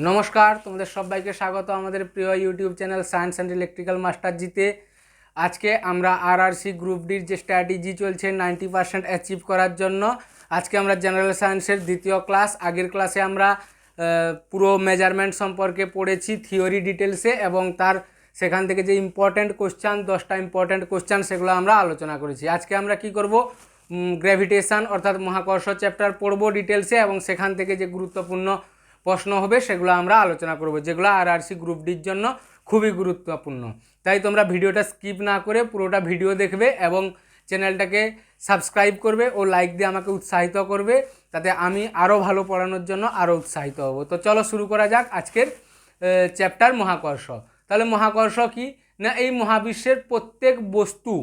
নমস্কার, তোমাদের সবাইকে স্বাগত আমাদের প্রিয় YouTube channel science and electrical মাস্টারজিতে। আজকে আমরা আরআরসি গ্রুপ ডির যে স্ট্র্যাটেজি চলছে 90% অ্যাচিভ করার জন্য, আজকে আমরা জেনারেল সায়েন্সের দ্বিতীয় ক্লাস। আগের ক্লাসে আমরা পুরো মেজারমেন্ট সম্পর্কে পড়েছি থিওরি ডিটেলসে, এবং তার সেখান থেকে যে ইম্পর্ট্যান্ট কোশ্চান 10টা ইম্পর্ট্যান্ট কোশ্চান সেগুলো আমরা আলোচনা করেছি। আজকে আমরা কি করব, গ্র্যাভিটেশন অর্থাৎ মহাকর্ষ চ্যাপ্টার পড়ব ডিটেলসে, এবং সেখান থেকে যে গুরুত্বপূর্ণ প্রশ্ন হবে সেগুলো আমরা আলোচনা করব, যেগুলো আরআরসি গ্রুপ ডির জন্য খুবই গুরুত্বপূর্ণ। তাই তোমরা ভিডিওটা স্কিপ না করে পুরোটা ভিডিও দেখবে এবং চ্যানেলটাকে সাবস্ক্রাইব করবে ও লাইক দিয়ে আমাকে উৎসাহিত করবে, তাতে আমি আরও ভালো পড়ানোর জন্য আরও উৎসাহিত হব। তো চলো শুরু করা যাক আজকের চ্যাপ্টার মহাকর্ষ। তাহলে মহাকর্ষ কি না, এই মহাবিশ্বের প্রত্যেক বস্তু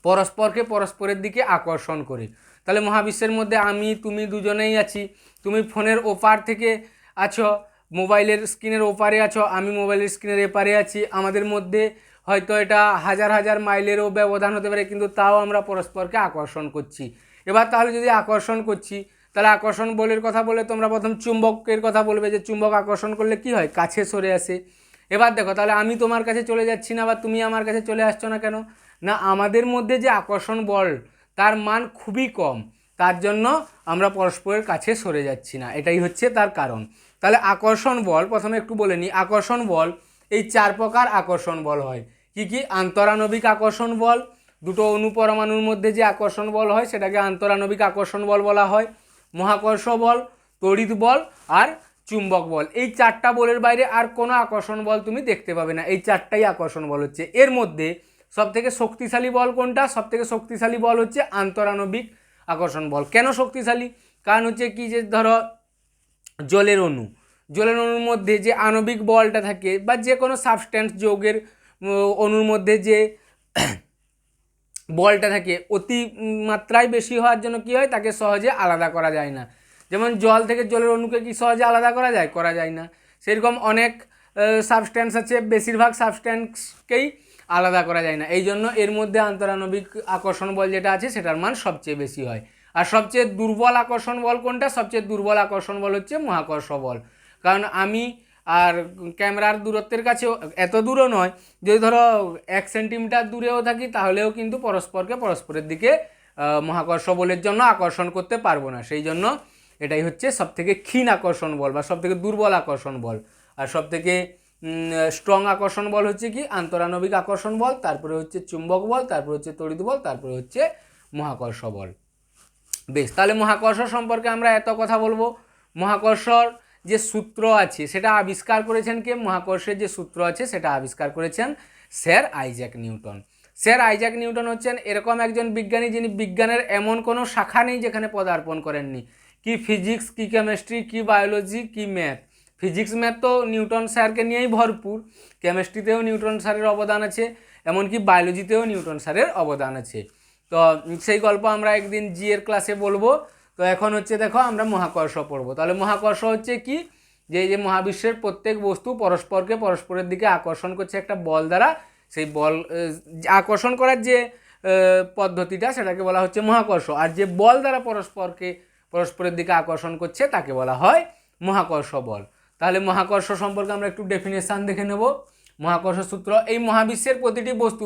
পরস্পরকে পরস্পরের দিকে আকর্ষণ করে। তাহলে মহাবিশ্বের মধ্যে আমি তুমি দুজনেই আছি। তুমি ফোনের ওপার থেকে আছো, মোবাইলের স্ক্রিনের ওপারে আছো, আমি মোবাইলের স্ক্রিনের এপারে আছি। আমাদের মধ্যে হয়তো এটা হাজার হাজার মাইলেরও ব্যবধান হতে পারে, কিন্তু তাও আমরা পরস্পরকে আকর্ষণ করছি। এবার তাহলে যদি আকর্ষণ করছি, তাহলে আকর্ষণ বলের কথা বলে তোমরা প্রথম চুম্বকের কথা বলবে, যে চুম্বক আকর্ষণ করলে কি হয়, কাছে সরে আসে। এবার দেখো, তাহলে আমি তোমার কাছে চলে যাচ্ছি না বা তুমি আমার কাছে চলে আসছো না কেন, না আমাদের মধ্যে যে আকর্ষণ বল তার মান খুবই কম, তার জন্য আমরা পরস্পরের কাছে সরে যাচ্ছি না, এটাই হচ্ছে তার কারণ। তাহলে আকর্ষণ বল প্রথমে একটু বলে নিই। আকর্ষণ বল এই 4 প্রকার আকর্ষণ বল হয়। কি কি? আন্তরাণবিক আকর্ষণ বল, দুটো অণুপরমাণুর মধ্যে যে আকর্ষণ বল হয় সেটাকে আন্তরাণবিক আকর্ষণ বল বলা হয়। মহাকর্ষ বল, তড়িৎ বল আর চুম্বক বল। এই 4টা বলের বাইরে আর কোনো আকর্ষণ বল তুমি দেখতে পাবে না। এই 4টাই আকর্ষণ বল হচ্ছে। এর মধ্যে সবথেকে শক্তিশালী বল কোনটা? সবথেকে শক্তিশালী বল হচ্ছে আন্তরাণবিক আকর্ষণ বল। কেন শক্তিশালী? কারণ হচ্ছে কি, যে ধরো জলের অণুর মধ্যে যে আণবিক বলটা থাকে, বা যে কোনো সাবস্ট্যান্স যৌগের অণুর মধ্যে যে বলটা থাকে, অতি মাত্রায় বেশি হওয়ার জন্য কি হয়, তাকে সহজে আলাদা করা যায় না। যেমন জল থেকে জলের অণুকে কি সহজে আলাদা করা যায়? করা যায় না। সেরকম অনেক সাবস্ট্যান্স আছে, বেশিরভাগ সাবস্ট্যান্সকেই আলাদা করা যায় না। এই জন্য এর মধ্যে আন্তরাণবিক আকর্ষণ বল যেটা আছে সেটার মান সবচেয়ে বেশি হয়। আর সবচেয়ে দুর্বল আকর্ষণ বল কোনটা? সবচেয়ে দুর্বল আকর্ষণ বল হচ্ছে মহাকর্ষ বল। কারণ আমি আর ক্যামেরার দূরত্বের কাছেও, এত দূরও নয়, যদি ধরো 1 সেন্টিমিটার দূরেও থাকি তাহলেও কিন্তু পরস্পরের দিকে মহাকর্ষ বলের জন্য আকর্ষণ করতে পারবো না। সেই জন্য এটাই হচ্ছে সবথেকে ক্ষীণ আকর্ষণ বল বা সবথেকে দুর্বল আকর্ষণ বল। আর সবথেকে স্ট্রং আকর্ষণ বল হচ্ছে কি, আন্তরাণবিক আকর্ষণ বল, তারপরে হচ্ছে চুম্বক বল, তারপরে হচ্ছে তড়িৎ বল, তারপরে হচ্ছে মহাকর্ষ বল। বেশ, তাহলে মহাকর্ষ সম্পর্কে আমরা এত কথা বলবো। মহাকর্ষর যে সূত্র আছে সেটা আবিষ্কার করেছেন কে? মহাকর্ষের যে সূত্র আছে সেটা আবিষ্কার করেছেন sir Isaac Newton. Sir Isaac Newton হচ্ছেন এরকম একজন বিজ্ঞানী যিনি বিজ্ঞানের এমন কোনো শাখা নেই যেখানে পদার্পণ করেননি। কি ফিজিক্স, কি কেমিস্ট্রি, কি বায়োলজি, কি ম্যাথ। ফিজিক্স ম্যাথ তো নিউটন স্যারকে নিয়েই ভরপুর, কেমিস্ট্রিতেও নিউটন স্যারের অবদান আছে, এমনকি বায়োলজিতেও নিউটন স্যারের অবদান আছে। তো সেই গল্প আমরা একদিন জি এর ক্লাসে বলবো। তো এখন হচ্ছে দেখো আমরা মহাকর্ষ পড়বো। তাহলে মহাকর্ষ হচ্ছে কি, যে মহাবিশ্বের প্রত্যেক বস্তু পরস্পরের দিকে আকর্ষণ করছে একটা বল দ্বারা। সেই বল আকর্ষণ করার যে পদ্ধতিটা সেটাকে বলা হচ্ছে মহাকর্ষ। আর যে বল দ্বারা পরস্পরের দিকে আকর্ষণ করছে তাকে বলা হয় মহাকর্ষ বল। তাহলে মহাকর্ষ সম্পর্কে আমরা একটু ডেফিনেশন দেখে নেব। মহাকর্ষ সূত্র: এই মহাবিশ্বের প্রতিটি বস্তু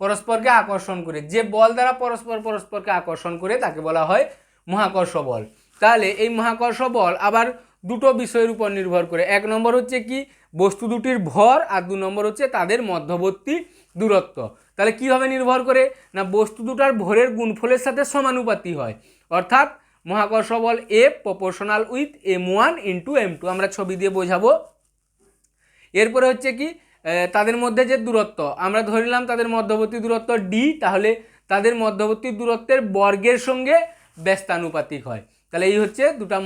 পরস্পরকে আকর্ষণ করে, যে বল দ্বারা পরস্পরকে আকর্ষণ করে তাকে বলা হয় মহাকর্ষ বল। তাহলে এই মহাকর্ষ বল আবার দুটো বিষয়ের উপর নির্ভর করে। 1 নম্বর হচ্ছে কি, বস্তু দুটির ভর, আর 2 নম্বর হচ্ছে তাদের মধ্যবর্তী দূরত্ব। তাহলে কিভাবে নির্ভর করে, না বস্তু দুটার ভরের গুণফলের সাথে সমানুপাতি হয়। অর্থাৎ মহাকর্ষ বল এ proportional with m1 into m2, আমরা ছবি দিয়ে বোঝাবো। এরপরে হচ্ছে কি, তাদের মধ্যে যে দূরত্ব আমরা ধরে নিলাম তাদের মধ্যবর্তী দূরত্ব d, তাহলে তাদের মধ্যবর্তী দূরত্বের বর্গের সঙ্গে ব্যস্তানুপাতিক হয়। তাহলে এই হচ্ছে দুটা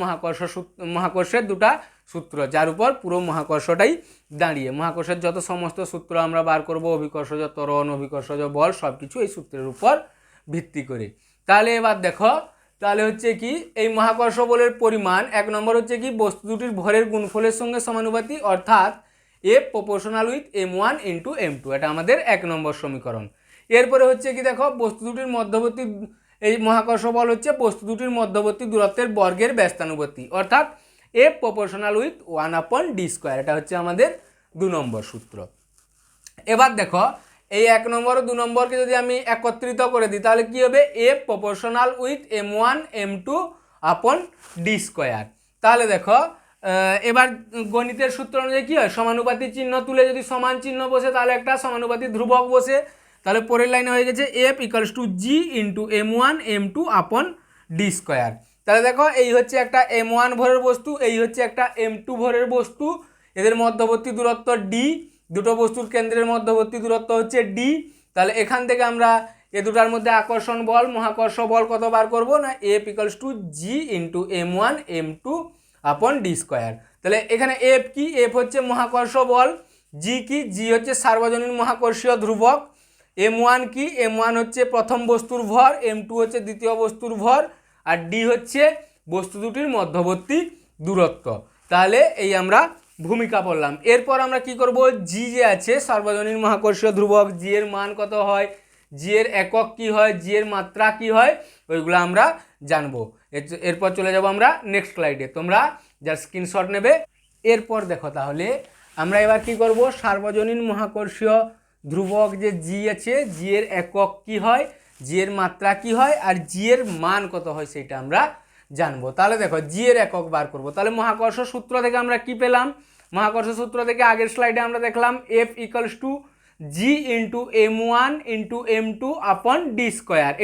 মহাকর্ষের দুটা সূত্র, যার উপর পুরো মহাকর্ষটাই দাঁড়িয়ে। মহাকর্ষের যত সমস্ত সূত্র আমরা বার করব, অভিকর্ষজ ত্বরণ, অভিকর্ষজ বল, সব কিছু এই সূত্রের উপর ভিত্তি করে। তাহলে এবার দেখো, তাহলে হচ্ছে কি, এই মহাকর্ষ বলের পরিমাণ 1 নম্বর হচ্ছে কি, বস্তু দুটির ভরের গুণফলের সঙ্গে সমানুপাতি, অর্থাৎ এ proportional with m1 into m2, এটা আমাদের 1 নম্বর সমীকরণ। এরপরে হচ্ছে কি, দেখো বস্তু দুটির মধ্যবর্তী, এই মহাকর্ষ বল হচ্ছে বস্তু দুটির মধ্যবর্তী দূরত্বের বর্গের ব্যস্তানুপাতি, অর্থাৎ এফ প্রপোর্শনাল উইথ 1/d²। এটা হচ্ছে আমাদের 2 নম্বর সূত্র। এবার দেখো এই 1 নম্বর ও 2 নম্বরকে যদি আমি একত্রিত করে দিই তাহলে কি হবে, F proportional with m1 m2/d²। তাহলে দেখো এবার গণিতের সূত্র অনুযায়ী কী হয়, সমানুপাতি চিহ্ন তুলে যদি সমান চিহ্ন বসে তাহলে একটা সমানুপাতি ধ্রুবক বসে। তাহলে পরের লাইনে হয়ে গেছে F equals to G into m1 m2/d²। তাহলে দেখো এই হচ্ছে একটা m1 ভরের বস্তু, এই হচ্ছে একটা m2 ভরের বস্তু, এদের মধ্যবর্তী দূরত্ব d, দুটো বস্তুর কেন্দ্রের মধ্যবর্তী দূরত্ব হচ্ছে d। তাহলে এখান থেকে আমরা এ দুটার মধ্যে আকর্ষণ বল মহাকর্ষ বল কত বার করব না, F equals to G into m1 m2/d²। তাহলে এখানে এফ কি, এফ হচ্ছে মহাকর্ষ বল, জি কি, জি হচ্ছে সার্বজনীন মহাকর্ষীয় ধ্রুবক, m1 কি, m1 হচ্ছে প্রথম বস্তুর ভর, m2 হচ্ছে দ্বিতীয় বস্তুর ভর, আর ডি হচ্ছে বস্তু দুটির মধ্যবর্তী দূরত্ব। তাহলে এই আমরা ভূমিকা পড়লাম। এরপর আমরা কি করব, জি যে আছে সার্বজনীন মহাকর্ষীয় ধ্রুবক, জি এর মান কত হয়, জি এর একক কি হয়, জি এর মাত্রা কি হয়, ওইগুলো আমরা জানবো। এরপর চলে যাব আমরা নেক্সট স্লাইডে, তোমরা যার স্ক্রিনশট নেবে। এরপর দেখো তাহলে আমরা এবার কি করব, সার্বজনীন মহাকর্ষীয় ধ্রুবক যে জি আছে, জি এর একক কি হয়, জি এর মাত্রা কি হয়, আর জি এর মান কত হয় সেটা আমরা জানবো। তাহলে দেখো জি এর একক বার করব। তাহলে মহাকর্ষ সূত্র থেকে আমরা কি পেলাম, মহাকর্ষ সূত্র থেকে আগের স্লাইডে আমরা দেখলাম F equals to G into m1 into m2/d²,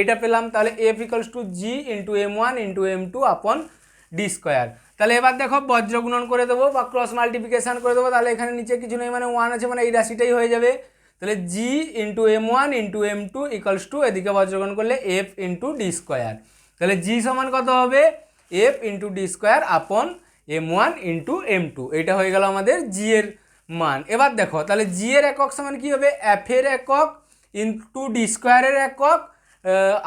এটা পেলাম। তাহলে F equals to G into m1 into m2/d²। তাহলে এবার দেখো বজ্র গুণন করে দেবো বা ক্রস মাল্টিপ্লিকেশান করে দেবো। তাহলে এখানে নিচে কিছু নেই মানে 1 আছে, মানে এই রাশিটাই হয়ে যাবে। তাহলে G into m1 into m2 equals to এদিকে বজ্রগুণন করলে এফ ইন্টু d²। তাহলে জি সমান কত হবে, F into d²/m1 into m2, এটা হয়ে গেল আমাদের জি এর মান। এবার দেখো তাহলে জি এর একক সমান কী হবে, এফ এর একক ইন্টু d²-এর একক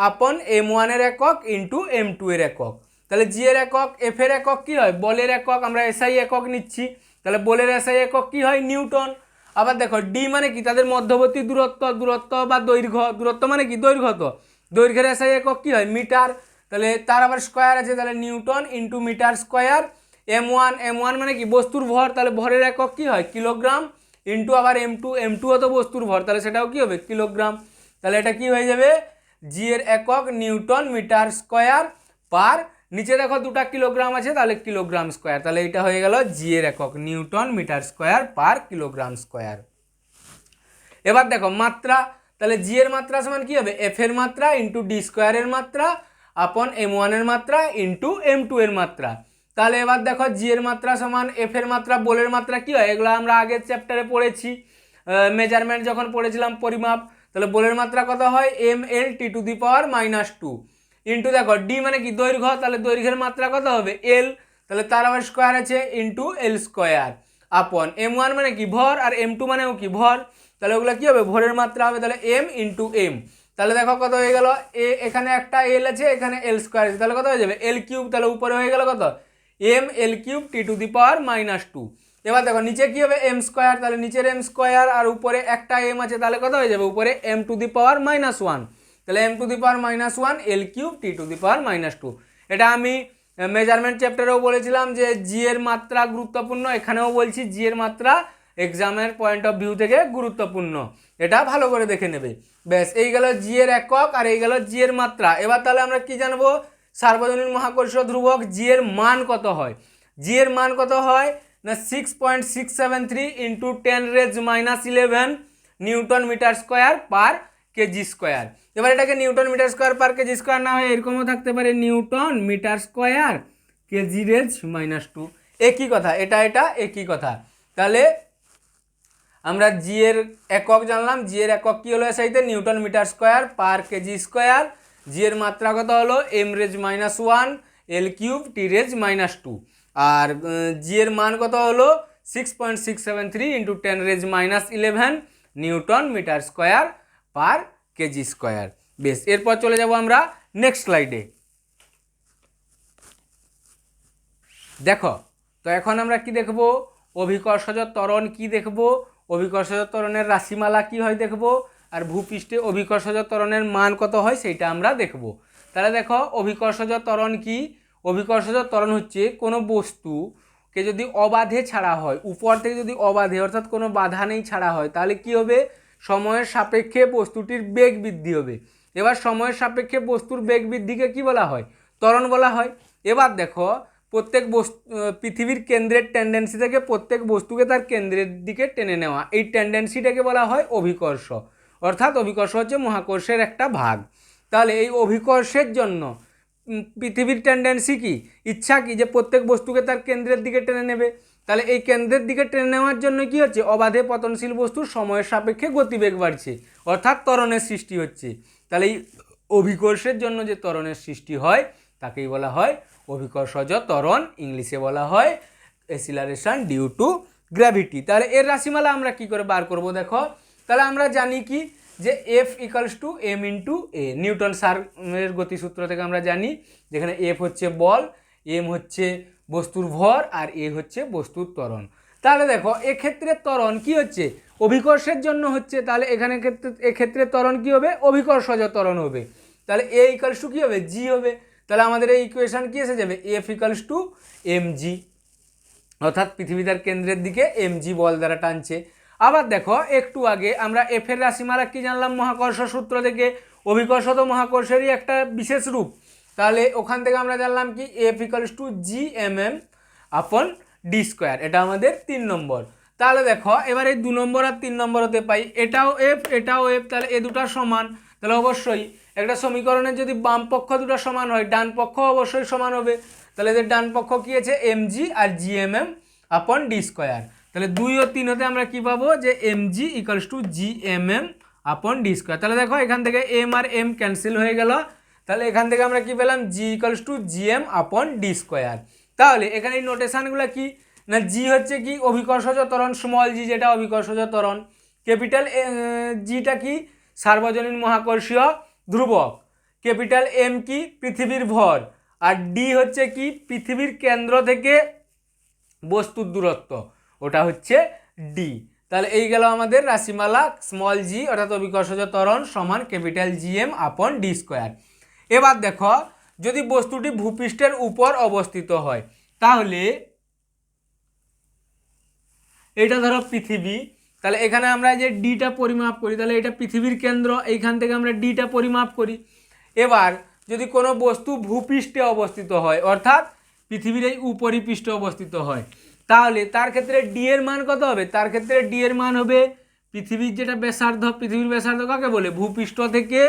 আপন m1 এর একক ইন্টু m2 এর একক। তাহলে জি এর একক, এফ এর একক কী হয়, বলের একক, আমরা এসআই একক নিচ্ছি, তাহলে বলের এসআই একক কী হয়, নিউটন। আবার দেখো ডি মানে কি, তাদের মধ্যবর্তী দূরত্ব, দূরত্ব বা দৈর্ঘ্য, দূরত্ব মানে কি দৈর্ঘ্য, তো দৈর্ঘ্যের এসআই একক কী হয়, মিটার। তাহলে তার আবার স্কোয়ার আছে, তাহলে Newton into metre square. m1 মানে কি বস্তুর ভর, তাহলে ভরের একক কী হয়, কিলোগ্রাম, ইন্টু আবার m2 তো বস্তুর ভর, তাহলে সেটাও কী হবে, কিলোগ্রাম। তাহলে এটা কি হয়ে যাবে, জি এর একক নিউটন মিটার স্কোয়ার পার, নিচে দেখো দুটা কিলোগ্রাম আছে তাহলে কিলোগ্রাম স্কোয়ার। তাহলে এটা হয়ে গেল জি এর একক newton metre square per kilogram square. এবার দেখো মাত্রা, তাহলে জি এর মাত্রা সমান কি হবে, এফ এর মাত্রা ইন্টু d²-এর মাত্রা আপন m1 এর মাত্রা ইন্টু m2 এর মাত্রা। তাহলে এবার দেখো জি এর মাত্রা সমান এফ এর মাত্রা, বলের মাত্রা কি হয়, এগুলো আমরা আগের চ্যাপ্টারে পড়েছি, মেজারমেন্ট যখন পড়েছিলাম পরিমাপ। তাহলে বলের মাত্রা কত হয়, mL/2 ইন্টু দেখো ডি মানে কি দৈর্ঘ্য, তাহলে দৈর্ঘ্যের মাত্রা কত হবে, এল, তাহলে তার আবার স্কোয়ার আছে ইন্টু l² আপন m1 মানে কি ভর, আর m2 মানেও কি ভর, তাহলে ওগুলো কী হবে, ভরের মাত্রা হবে। তাহলে এম ইন্টু এম, তাহলে দেখো কত হয়ে গেল, এখানে একটা এল আছে, এখানে l² আছে, তাহলে কত হয়ে যাবে l³, তাহলে উপরে হয়ে গেল কত, mL³T⁻²। এবার দেখো নিচে কী হবে, m², তাহলে নিচের m² আর উপরে একটা m আছে, তাহলে কত হয়ে যাবে, উপরে m⁻², তাহলে m⁻², l³T⁻²। এটা আমি মেজারমেন্ট চ্যাপ্টারেও বলেছিলাম যে জি এর মাত্রা গুরুত্বপূর্ণ, এখানেও বলছি জি এর মাত্রা এক্সামের পয়েন্ট অফ ভিউ থেকে গুরুত্বপূর্ণ, এটা ভালো করে দেখে নেবে। ব্যাস এই গেল জি এর একক আর এই গেল জি এর মাত্রা। এবার তাহলে আমরা কি জানবো, সার্বজনীন মহাকর্ষীয় ধ্রুবক জি এর মান কত হয়, জি এর মান কত হয় না 6.673 into 10⁻11 newton metre square per kg square. এবার এটাকে newton metre square per kg square না হয় এরকমও থাকতে পারে, নিউটন মিটার স্কোয়ার কেজি⁻², একই কথা, এটা একই কথা। তাহলে আমরা জি এর একক জানলাম, জি এর একক কী হলো এসআইতে, newton metre square per kg square. G এর মাত্রা কত হলো m⁻1 l³T⁻², আর জি এর মান কত হলো 6.673 into 10⁻11 newton metre square per kg square. বেশ, এরপর চলে যাব আমরা নেক্সট স্লাইডে। দেখো তো এখন আমরা কি দেখব, অভিকর্ষজ ত্বরণ কি দেখব, অভিকর্ষজ ত্বরণের রাশিমালা কি হয় দেখব, আর ভূপৃষ্ঠে অভিকর্ষজ ত্বরণের মান কত হয় সেইটা আমরা দেখব। তাহলে দেখো অভিকর্ষজ ত্বরণ কি, অভিকর্ষজ ত্বরণ হচ্ছে কোনো বস্তু কে যদি অবাধে ছাড়া হয়, উপর থেকে যদি অবাধে অর্থাৎ কোনো বাধা নেই ছাড়া হয়, তাহলে কি হবে, সময়ের সাপেক্ষে বস্তুটির বেগ বৃদ্ধি হবে। এবার সময়ের সাপেক্ষে বস্তুর বেগ বৃদ্ধিকে কি বলা হয়, ত্বরণ বলা হয়। এবার দেখো প্রত্যেক বস্তু পৃথিবীর কেন্দ্রের টেন্ডেন্সি থেকে প্রত্যেক বস্তুকে তার কেন্দ্রের দিকে টেনে নেওয়া, এই টেন্ডেন্সিটাকে বলা হয় অভিকর্ষ। অর্থাৎ অভিকর্ষ হচ্ছে মহাকর্ষের একটা ভাগ। তাহলে এই অভিকর্ষের জন্য পৃথিবীর টেন্ডেন্সি কি, ইচ্ছা কি, যে প্রত্যেক বস্তুকে তার কেন্দ্রের দিকে টেনে নেবে। তাহলে এই কেন্দ্রের দিকে টেনে নেওয়ার জন্য কি হচ্ছে, অবাধে পতনশীল বস্তুর সময়ের সাপেক্ষে গতিবেগ বাড়ছে, অর্থাৎ ত্বরণের সৃষ্টি হচ্ছে। তাহলে এই অভিকর্ষের জন্য যে ত্বরণের সৃষ্টি হয় তাকেই বলা হয় অভিকর্ষজ ত্বরণ, ইংলিশে বলা হয় অ্যাসিলারেশন ডিউ টু গ্র্যাভিটি। তাহলে এর রাশিমালা আমরা কি করে বার করব, দেখো তাহলে আমরা জানি কি যে F equals to M into A, Newton সারের গতিসূত্র থেকে আমরা জানি, যেখানে F হচ্ছে বল, এম হচ্ছে বস্তুর ভর, আর এ হচ্ছে বস্তুর ত্বরণ। তাহলে দেখো এক্ষেত্রে ত্বরণ কি হচ্ছে, অভিকর্ষের জন্য হচ্ছে, তাহলে এখানে এক্ষেত্রে ত্বরণ কি হবে, অভিকর্ষজ ত্বরণ হবে। তাহলে এ ইকুয়ালস টু কী হবে, জি হবে। তাহলে আমাদের এই ইকুয়েশন কি এসে যাবে, F equals to M G, অর্থাৎ পৃথিবী তার কেন্দ্রের দিকে এম জি বল দ্বারা টানছে। আবার দেখো একটু আগে আমরা এফ এর রাশিমালা কি জানলাম, মহাকর্ষ সূত্র থেকে, অভিকর্ষ তো মহাকর্ষেরই একটা বিশেষ রূপ। তাহলে ওখান থেকে আমরা জানলাম কি F equals to G M M upon D square, এটা আমাদের 3 নম্বর। তাহলে দেখো এবার এই 2 নম্বর আর 3 নম্বর হতে পাই, এটাও এফ এটাও এফ, তাহলে এ দুটো সমান। তাহলে অবশ্যই একটা সমীকরণের যদি বাম পক্ষ দুটো সমান হয়, ডান পক্ষ অবশ্যই সমান হবে। তাহলে এদের ডান পক্ষ কি আছে, এম জি আর G M M upon D square. তাহলে 2 ও 3 হতে আমরা কি পাবো, যে M G equals to G M M upon D square. তাহলে দেখো এখান থেকে এম আর এম ক্যান্সেল হয়ে গেল, তাহলে এখান থেকে আমরা কি পেলাম, জি equals to G M upon D square. তাহলে এখানে এই নোটেশনগুলো কি না, জি হচ্ছে কি অভিকর্ষজ ত্বরণ, স্মল জি যেটা অভিকর্ষজ ত্বরণ, ক্যাপিটাল জিটা কি সার্বজনীন মহাকর্ষীয় ধ্রুবক, ক্যাপিটাল এম কি পৃথিবীর ভর, আর ডি হচ্ছে কি পৃথিবীর কেন্দ্র থেকে বস্তুর দূরত্ব, ওটা হচ্ছে ডি। তাহলে এই গেল আমাদের রাশিমালা, স্মল জি অর্থাৎ অভিকর্ষজ ত্বরণ সমান capital G M upon D square. এবার দেখো যদি বস্তুটি ভূপৃষ্ঠের উপর অবস্থিত হয়, তাহলে এটা ধরো পৃথিবী, তাহলে এখানে আমরা যে ডিটা পরিমাপ করি, তাহলে এটা পৃথিবীর কেন্দ্র, এইখান থেকে আমরা ডিটা পরিমাপ করি। এবার যদি কোনো বস্তু ভূপৃষ্ঠে অবস্থিত হয়, অর্থাৎ পৃথিবীর এই উপরিপৃষ্ঠে অবস্থিত হয়, তাহলে তার ক্ষেত্রে ডি এর মান কত হবে, তার ক্ষেত্রে ডি এর মান হবে পৃথিবীর যেটা ব্যাসার্ধ, পৃথিবীর ব্যাসার্ধ কাকে বলে, ভূপৃষ্ঠ থেকে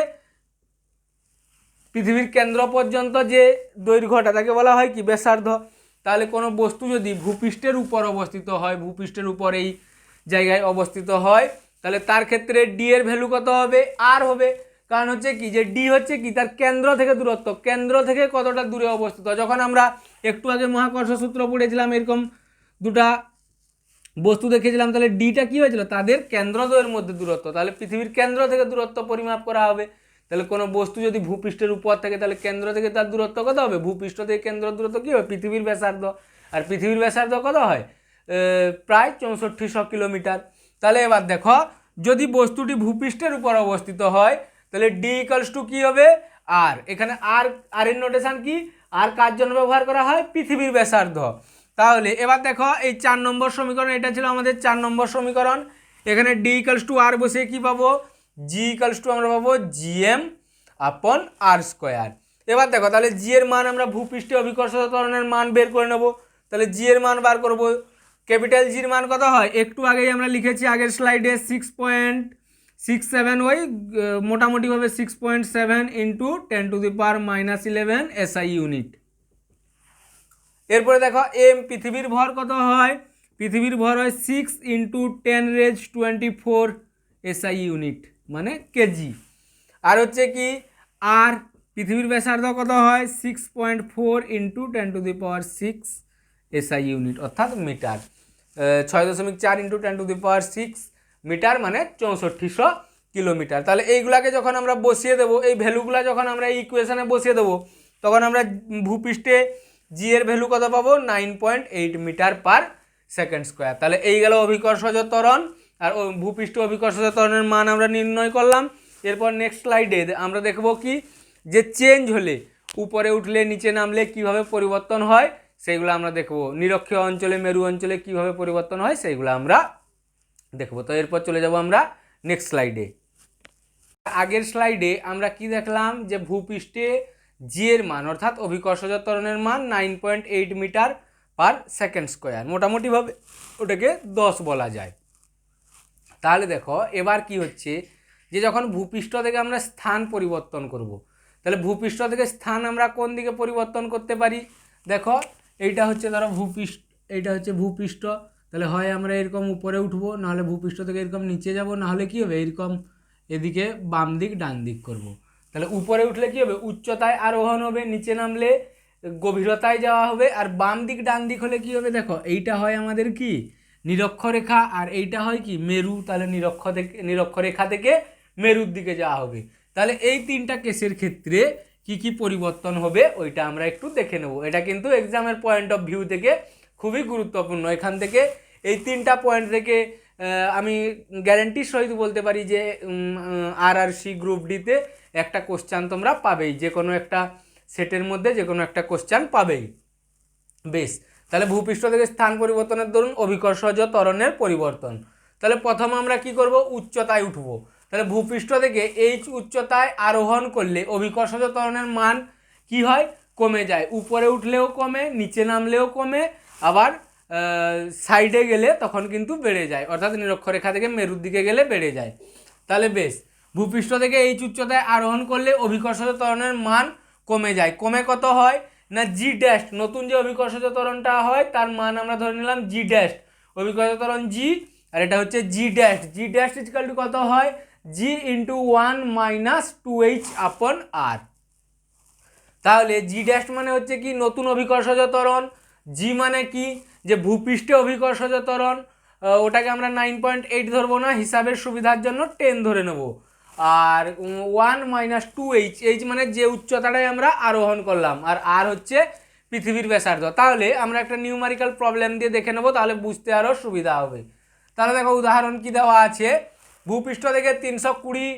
পৃথিবীর কেন্দ্র পর্যন্ত যে দৈর্ঘ্যটা তাকে বলা হয় কি ব্যাসার্ধ। তাহলে কোনো বস্তু যদি ভূপৃষ্ঠের উপর অবস্থিত হয়, ভূপৃষ্ঠের উপর এই জায়গায় অবস্থিত হয়, তাহলে তার ক্ষেত্রে ডি এর ভ্যালু কত হবে, আর হবে। কারণ হচ্ছে কি যে ডি হচ্ছে কি তার কেন্দ্র থেকে দূরত্ব, কেন্দ্র থেকে কতটা দূরে অবস্থিত। যখন আমরা একটু আগে মহাকর্ষ সূত্র পড়েছিলাম, এরকম দুটা বস্তু দেখেছিলাম, তাহলে ডিটা কি হয়েছিল, তাদের কেন্দ্রদ্বয়ের মধ্যে দূরত্ব, তাহলে পৃথিবীর কেন্দ্র থেকে দূরত্ব পরিমাপ করা হবে। তাহলে কোনো বস্তু যদি ভূপৃষ্ঠের উপর থাকে, তাহলে কেন্দ্র থেকে তার দূরত্ব কত হবে, ভূপৃষ্ঠ থেকে কেন্দ্র দূরত্ব কী হবে, পৃথিবীর ব্যাসার্ধ, আর পৃথিবীর ব্যাসার্ধ কত হয়, প্রায় 6400 কিলোমিটার। তাহলে এবার দেখো যদি বস্তুটি ভূপৃষ্ঠের উপর অবস্থিত হয়, তাহলে ডি ইকুয়ালস টু কী হবে, আর এখানে আর এর নোটেশন কি, আর কার জন্য ব্যবহার করা হয়, পৃথিবীর ব্যাসার্ধ। তাহলে এবার দেখো এই 4 নম্বর সমীকরণ, এটা ছিল আমাদের 4 নম্বর সমীকরণ। এখানে ডি ইকুয়ালস টু আর বসে কি পাবো, জি ইকুয়ালস টু আমরা পাবো G M upon R square. এবার দেখো তাহলে জি এর মান আমরা ভূপৃষ্ঠে অভিকর্ষজ ত্বরণের মান বের করে নেব। তাহলে জি এর মান বার করব, ক্যাপিটাল জির মান কত হয়, একটু আগেই আমরা লিখেছি আগের স্লাইডে 6.67, ওই মোটামুটিভাবে 6.7 ইন্টু 10⁻⁻11 এসআই ইউনিট। এরপরে দেখো এম পৃথিবীর ভর কত হয়, পৃথিবীর ভর হয় 6 ইন্টু 10⁻24 এসআই ইউনিট মানে কেজি। আর হচ্ছে কি আর পৃথিবীর ব্যাসার্ধ কত হয় 6.4 ইন্টু 10⁻6 এসআই ইউনিট অর্থাৎ মিটার, 6.4 ইন্টু 10⁻6 মিটার মানে 6400 কিলোমিটার। তাহলে এইগুলাকে যখন আমরা বসিয়ে দেবো, এই ভ্যালুগুলো যখন আমরা এই ইকুয়েশনে বসিয়ে দেবো, তখন আমরা ভূপৃষ্ঠে জি এর ভ্যালু কত পাবো, 9.8 মিটার পার সেকেন্ড স্কোয়ার। তাহলে এই গেল অভিকর্ষজ ত্বরণ, আর ভূপৃষ্ঠ অভিকর্ষজ ত্বরণের মান আমরা নির্ণয় করলাম। এরপর নেক্সট স্লাইডে আমরা দেখব কি যে চেঞ্জ হলে, উপরে উঠলে নিচে নামলে কিভাবে পরিবর্তন হয় সেইগুলো আমরা দেখব। নিরক্ষীয় অঞ্চলে মেরু অঞ্চলে কীভাবে পরিবর্তন হয় সেইগুলো আমরা দেখব। তো এরপর চলে যাব আমরা নেক্সট স্লাইডে। আগের স্লাইডে আমরা কি দেখলাম যে ভূপৃষ্ঠে জি এর মান অর্থাৎ অভিকর্ষজ ত্বরণের মান 9.8 মিটার পার সেকেন্ড স্কোয়ার, মোটামুটিভাবে ওটাকে 10 বলা যায়। তাহলে দেখো এবার কি হচ্ছে যে যখন ভূপৃষ্ঠ থেকে আমরা স্থান পরিবর্তন করব, তাহলে ভূপৃষ্ঠ থেকে স্থান আমরা কোন দিকে পরিবর্তন করতে পারি? দেখো এইটা হচ্ছে ধরো ভূপৃষ্ঠ, এইটা হচ্ছে ভূপৃষ্ঠ, তাহলে হয় আমরা এরকম উপরে উঠবো, নাহলে ভূপৃষ্ঠ থেকে এরকম নিচে যাব, নাহলে কি হবে এরকম এদিকে বাম দিক ডান দিক করব। তাহলে উপরে উঠলে কি হবে উচ্চতায় আরোহণ হবে, নিচে নামলে গভীরতায় যাওয়া হবে, আর বাম দিক ডান দিক হলে কি হবে দেখো এইটা হয় আমাদের কি নিরক্ষরেখা, আর এইটা হয় কি মেরু। তাহলে নিরক্ষরেখা থেকে মেরুর দিকে যাওয়া হবে। তাহলে এই তিনটা কেসের ক্ষেত্রে কি কি পরিবর্তন হবে ওইটা আমরা একটু দেখে নেব। এটা কিন্তু এক্সামের পয়েন্ট অফ ভিউ থেকে খুবই গুরুত্বপূর্ণ। এখান থেকে এই তিনটা পয়েন্ট থেকে আমি গ্যারেন্টির সহিত বলতে পারি যে RRC গ্রুপ ডিতে একটা কোশ্চান তোমরা পাবেই, যে কোনো একটা সেটের মধ্যে যে কোনো একটা কোশ্চান পাবেই। বেশ, তাহলে ভূপৃষ্ঠ থেকে স্থান পরিবর্তনের দরুন অভিকর্ষজ ত্বরণের পরিবর্তন। তাহলে প্রথম আমরা কি করব উচ্চতায় উঠবো। তাহলে ভূপৃষ্ঠ থেকে এই উচ্চতায় আরোহণ করলে অভিকর্ষজ ত্বরণের মান কি হয় কমে যায়, উপরে উঠলেও কমে, নিচে নামলেও কমে, আবার সাইডে গেলে তখন কিন্তু বেড়ে যায়, অর্থাৎ নিরক্ষরেখা থেকে মেরুর দিকে গেলে বেড়ে যায়। তাহলে বেশ, ভূপৃষ্ঠ থেকে এই উচ্চতায় আরোহণ করলে অভিকর্ষজ ত্বরণের মান কমে যায়। কমে কত হয় না জি ড্যাশ, নতুন যে অভিকর্ষজ ত্বরণটা হয় তার মান আমরা ধরে নিলাম জি ড্যাশ, অভিকর্ষজ ত্বরণ জি, আর এটা হচ্ছে G dash. G dash equal to কত হয় জি into 1 minus 2h upon R. তাহলে জি ড্যাশ মানে হচ্ছে কি নতুন অভিকর্ষজ ত্বরণ, জি মানে কি যে ভূপৃষ্ঠে অভিকর্ষজ ত্বরণ, ওটাকে আমরা 9.8 ধরবো না, হিসাবের সুবিধার জন্য 10 ধরে নেব, আর 1 মাইনাস 2h, এইচ মানে যে উচ্চতাটায় আমরা আরোহণ করলাম, আর আর হচ্ছে পৃথিবীর ব্যাসার্ধ। তাহলে আমরা একটা নিউমারিক্যাল প্রবলেম দিয়ে দেখে নেব, তাহলে বুঝতে আরও সুবিধা হবে। তাহলে দেখো উদাহরণ কি দেওয়া আছে, ভূপৃষ্ঠ থেকে 320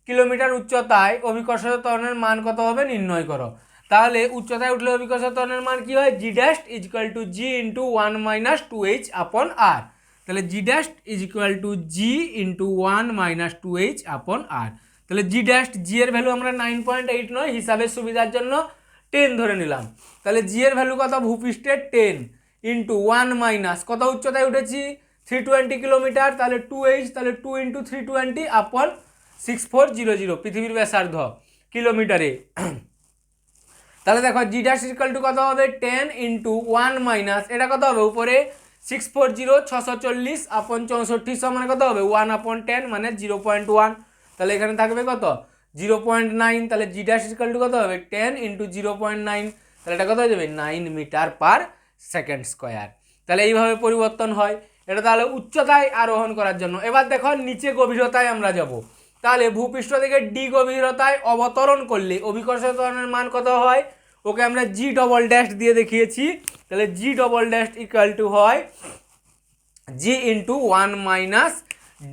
কিলোমিটার উচ্চতায় অভিকর্ষজ ত্বরণের মান কত হবে নির্ণয় করো। তাহলে উচ্চতায় উঠলে অভিকর্ষজ ত্বরণের মান কি হয় G dash is equal to G into 1 minus 2h upon R. তাহলে G dash is equal to G into 1 minus 2h upon R. তাহলে জি ড্যাশ, জি এর ভ্যালু আমরা 9.8 নয়, হিসাবের সুবিধার জন্য 10 ধরে নিলাম। তাহলে জি এর ভ্যালু কত ভূপৃষ্ঠের 10 ইন্টু 1 মাইনাস কত উচ্চতায় উঠেছি 320 কিলোমিটার, তাহলে 2h, তাহলে 2 ইন্টু 320 আপন 6400 পৃথিবীর ব্যাসার্ধ কিলোমিটারে। তাহলে দেখো জি ড্যাশ ইকুয়াল টু কত হবে 10 ইন্টু 1 মাইনাস এটা কত হবে উপরে 640 640 আপন 6400 মানে কত হবে 1 আপন 10 মানে 0.1, তাহলে এখানে থাকবে কত 0.9। তাহলে জি ড্যাশ ইকুয়াল টু কত হবে 10 ইন্টু 0.9, তাহলে এটা কত হয়ে যাবে 9 মিটার পার সেকেন্ড স্কোয়ার। তাহলে এইভাবে পরিবর্তন হয়। এটা তাহলে উচ্চতায় আরোহণ করার জন্য। এবার দেখো নিচে গভীরতায় আমরা যাব। তাহলে ভূপৃষ্ঠ থেকে ডি গভীরতায় অবতরণ করলে অভিকর্ষজ ত্বরণের মান কত হয়, ওকে আমরা জি ডবল ড্যাশ দিয়ে দেখিয়েছি। তাহলে জি ডবল ড্যাশ ইকুয়াল টু হয় জি ইন্টু 1 মাইনাস